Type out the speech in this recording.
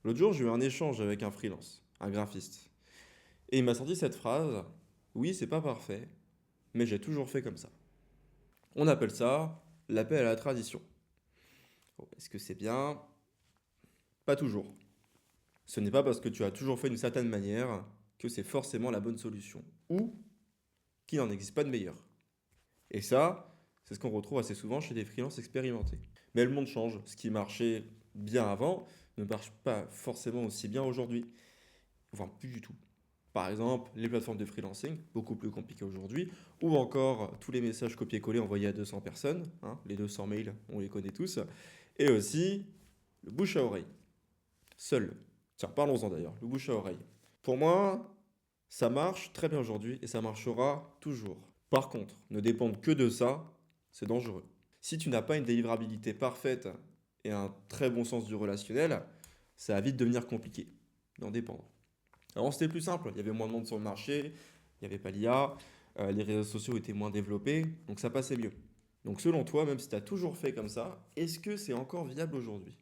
L'autre jour, j'ai eu un échange avec un freelance, un graphiste. Et il m'a sorti cette phrase, oui, c'est pas parfait, mais j'ai toujours fait comme ça. On appelle ça l'appel à la tradition. Bon, est-ce que c'est bien? Pas toujours. Ce n'est pas parce que tu as toujours fait d'une certaine manière que c'est forcément la bonne solution, ou qu'il n'en existe pas de meilleure. Et ça, c'est ce qu'on retrouve assez souvent chez des freelances expérimentés. Mais le monde change. Ce qui marchait bien avant ne marche pas forcément aussi bien aujourd'hui. Enfin, plus du tout. Par exemple, les plateformes de freelancing, beaucoup plus compliquées aujourd'hui, ou encore tous les messages copiés-collés envoyés à 200 personnes, hein, les 200 mails, on les connaît tous, et aussi le bouche à oreille, seul. Tiens, parlons-en d'ailleurs, le bouche à oreille. Pour moi, ça marche très bien aujourd'hui et ça marchera toujours. Par contre, ne dépendre que de ça, c'est dangereux. Si tu n'as pas une délivrabilité parfaite et un très bon sens du relationnel, ça va vite devenir compliqué d'en dépendre. Avant, c'était plus simple. Il y avait moins de monde sur le marché, il n'y avait pas l'IA, les réseaux sociaux étaient moins développés, donc ça passait mieux. Donc selon toi, même si tu as toujours fait comme ça, est-ce que c'est encore viable aujourd'hui?